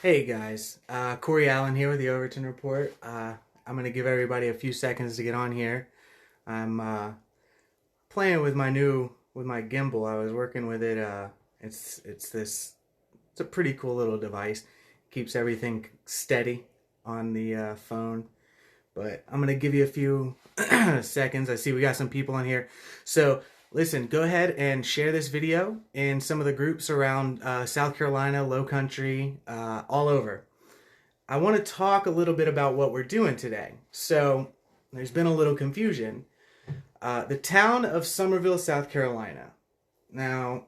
Hey guys, Corey Allen here with the Overton Report. I'm going to give everybody a few seconds to get on here. I'm playing with my gimbal. I was working with it. It's a pretty cool little device. Keeps everything steady on the phone. But I'm going to give you a few seconds. I see we got some people on here. So listen, go ahead and share this video in some of the groups around South Carolina, Low Country, all over. I want to talk a little bit about what we're doing today. So there's been a little confusion. The town of Summerville, South Carolina. Now,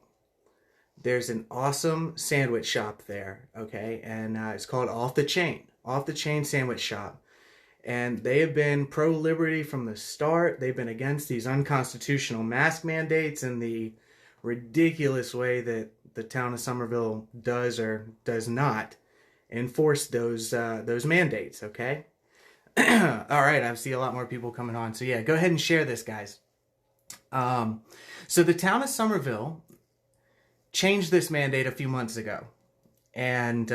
there's an awesome sandwich shop there, okay? And it's called Off the Chain Sandwich Shop. And they have been pro-liberty from the start. They've been against these unconstitutional mask mandates and the ridiculous way that the town of Summerville does or does not enforce those mandates, okay? All right, I see a lot more people coming on. So yeah, go ahead and share this, guys. So the town of Summerville changed this mandate a few months ago. And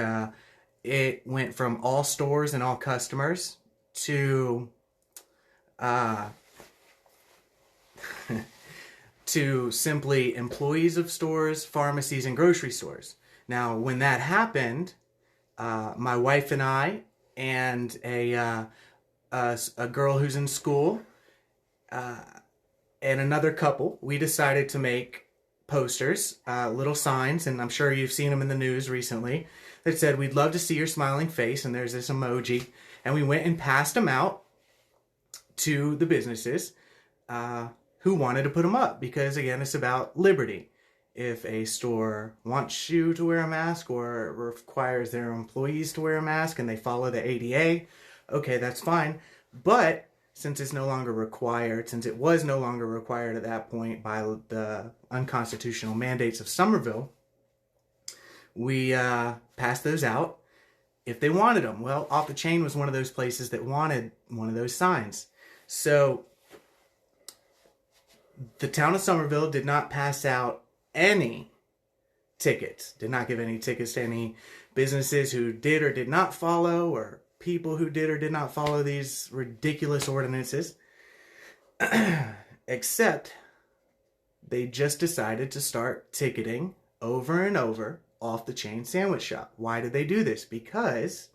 it went from all stores and all customers to to simply employees of stores, pharmacies, and grocery stores. Now, when that happened, my wife and I and a girl who's in school and another couple, we decided to make posters, little signs, and I'm sure you've seen them in the news recently, that said, "We'd love to see your smiling face," and there's this emoji. And we went and passed them out to the businesses who wanted to put them up. Because, again, it's about liberty. If a store wants you to wear a mask or requires their employees to wear a mask and they follow the ADA, okay, that's fine. But since it's no longer required, since it was no longer required at that point by the unconstitutional mandates of Somerville, we passed those out if they wanted them. Well, Off the Chain was one of those places that wanted one of those signs. So the town of Summerville did not pass out any tickets, did not give any tickets to any businesses who did or did not follow, or people who did or did not follow these ridiculous ordinances, except they just decided to start ticketing over and over Off the Chain Sandwich Shop. Why did they do this? Because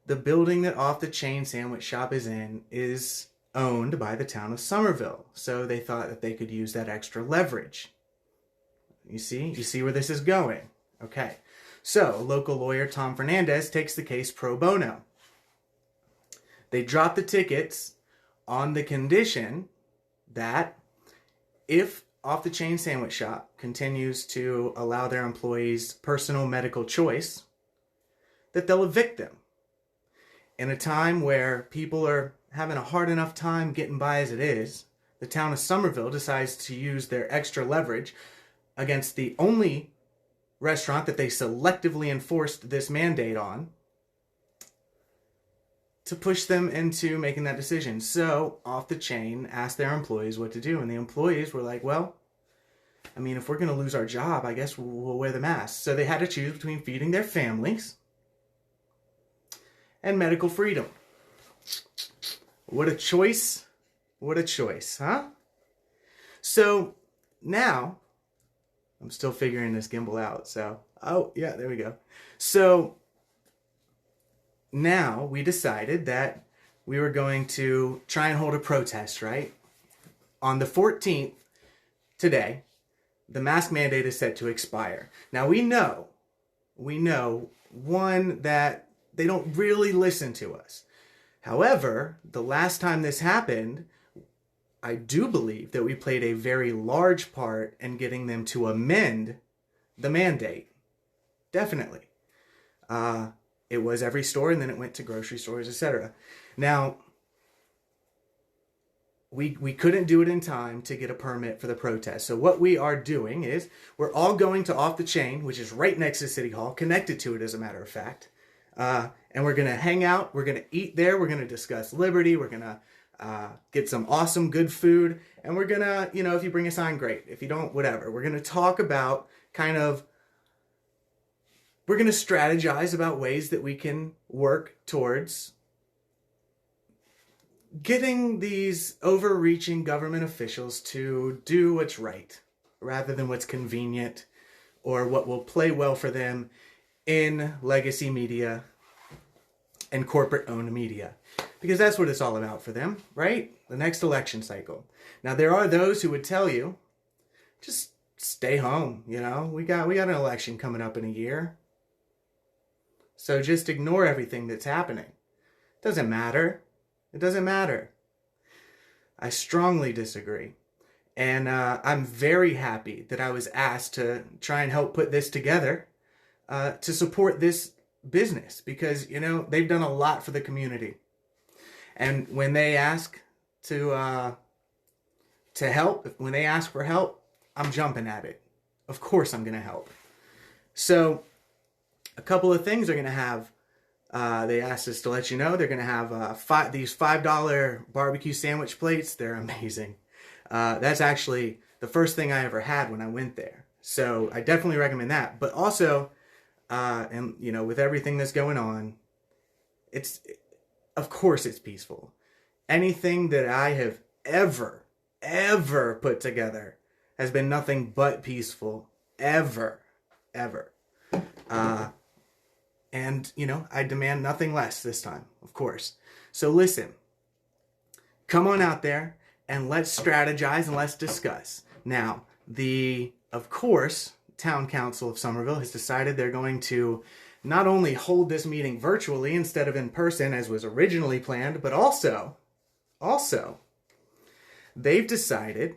the building that Off the Chain Sandwich Shop is in is owned by the town of Summerville. So they thought that they could use that extra leverage. You see where this is going. Okay. So local lawyer Tom Fernandez takes the case pro bono. They drop the tickets on the condition that if Off the Chain Sandwich Shop continues to allow their employees personal medical choice, that they'll evict them. In a time where people are having a hard enough time getting by as it is, the town of Summerville decides to use their extra leverage against the only restaurant that they selectively enforced this mandate on to push them into making that decision. So Off the Chain asked their employees what to do, and the employees were like, well, I mean, if we're going to lose our job, I guess we'll wear the mask. So they had to choose between feeding their families and medical freedom. What a choice. What a choice, huh? So now, I'm still figuring this gimbal out. So, oh, yeah, there we go. So now we decided that we were going to try and hold a protest, right? On the 14th, today, the mask mandate is set to expire. Now we know, one, that they don't really listen to us. However, the last time this happened, I do believe that we played a very large part in getting them to amend the mandate. Definitely. It was every store, and then it went to grocery stores, etc. Now, we couldn't do it in time to get a permit for the protest. So what we are doing is we're all going to Off the Chain, which is right next to City Hall, connected to it as a matter of fact. And we're going to hang out. We're going to eat there. We're going to discuss liberty. We're going to get some awesome, good food. And we're going to, if you bring a sign, great. If you don't, whatever. We're going to talk about kind of we're going to strategize about ways that we can work towards getting these overreaching government officials to do what's right rather than what's convenient or what will play well for them in legacy media and corporate-owned media. Because that's what it's all about for them, right? The next election cycle. Now, there are those who would tell you, just stay home, you know? We got an election coming up in a year. So just ignore everything that's happening. It doesn't matter. It doesn't matter. I strongly disagree. And I'm very happy that I was asked to try and help put this together to support this business because, you know, they've done a lot for the community. And when they ask to help, when they ask for help, I'm jumping at it. Of course I'm going to help. So a couple of things are going to have, they asked us to let you know, they're going to have these $5 barbecue sandwich plates. They're amazing. That's actually the first thing I ever had when I went there. So I definitely recommend that. But also, and you know, with everything that's going on, of course it's peaceful. Anything that I have ever put together has been nothing but peaceful. Ever. And, you know, I demand nothing less this time, of course. So listen, come on out there and let's strategize and let's discuss. Now, of course, Town Council of Summerville has decided they're going to not only hold this meeting virtually instead of in person as was originally planned, but also, they've decided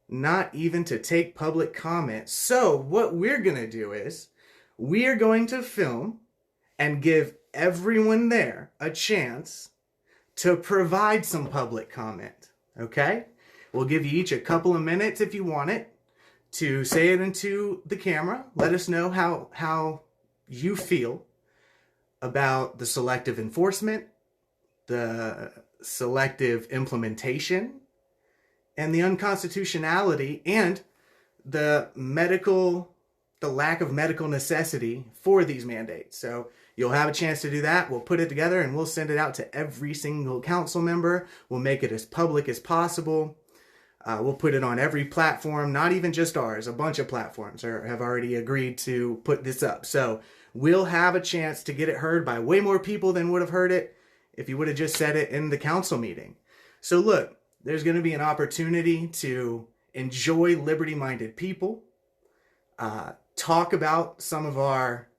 not even to take public comment. So what we're going to do is we are going to film and give everyone there a chance to provide some public comment, okay? We'll give you each a couple of minutes if you want it to say it into the camera. Let us know how you feel about the selective enforcement, the selective implementation, and the unconstitutionality and the lack of medical necessity for these mandates. So you'll have a chance to do that. We'll put it together and we'll send it out to every single council member. We'll make it as public as possible. We'll put it on every platform, not even just ours. A bunch of platforms have already agreed to put this up. So we'll have a chance to get it heard by way more people than would have heard it if you would have just said it in the council meeting. So look, there's going to be an opportunity to enjoy liberty-minded people, talk about some of our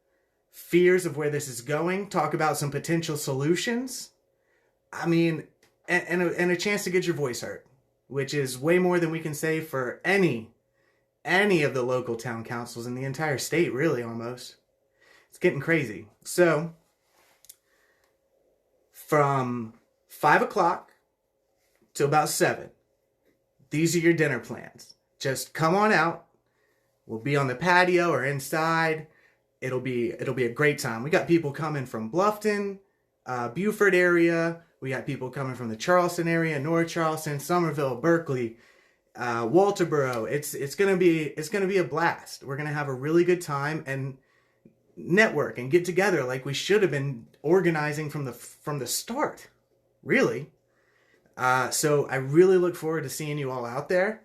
fears of where this is going, talk about some potential solutions. I mean, and a chance to get your voice heard, which is way more than we can say for any of the local town councils in the entire state, really, almost. It's getting crazy. So, from 5 o'clock to about 7, these are your dinner plans. Just come on out. We'll be on the patio or inside. It'll be a great time. We got people coming from Bluffton, Beaufort area. We got people coming from the Charleston area, North Charleston, Somerville, Berkeley, Walterboro. It's gonna be a blast. We're gonna have a really good time and network and get together like we should have been organizing from the start. Really. So I really look forward to seeing you all out there.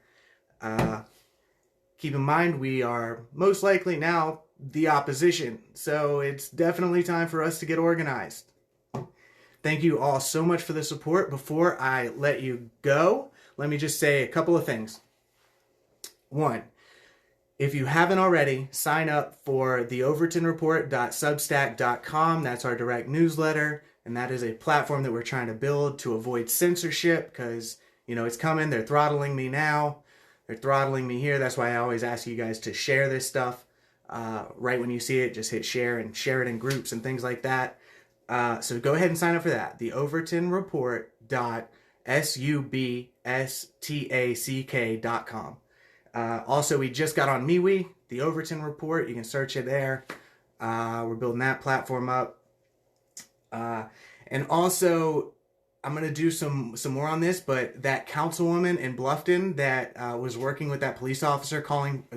Keep in mind, we are most likely now the opposition. So it's definitely time for us to get organized. Thank you all so much for the support. Before I let you go, let me just say a couple of things. One, if you haven't already, sign up for the overtonreport.substack.com. That's our direct newsletter. And that is a platform that we're trying to build to avoid censorship because, you know, it's coming. They're throttling me now. They're throttling me here. That's why I always ask you guys to share this stuff. Right when you see it, just hit share and share it in groups and things like that. So go ahead and sign up for that. The overtonreport.substack.com. Also, we just got on MeWe, the Overton Report. You can search it there. We're building that platform up. And also, I'm gonna do some more on this, but that councilwoman in Bluffton that was working with that police officer,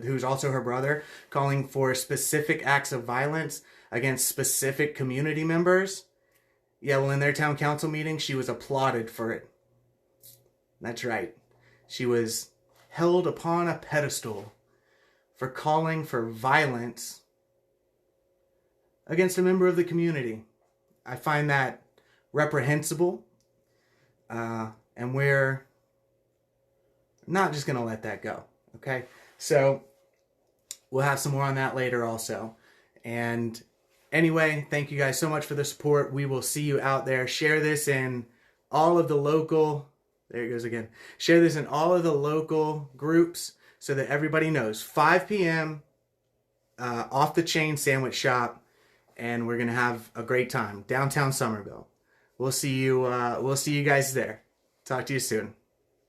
who's also her brother, calling for specific acts of violence against specific community members. Yeah, well, in their town council meeting, she was applauded for it. That's right. She was held upon a pedestal for calling for violence against a member of the community. I find that reprehensible. And we're not just going to let that go. Okay. So we'll have some more on that later also. And anyway, thank you guys so much for the support. We will see you out there. Share this in all of the local, there it goes again. Share this in all of the local groups so that everybody knows. 5 p.m. Off the chain sandwich shop. And we're going to have a great time. Downtown Summerville. We'll see you guys there. Talk to you soon.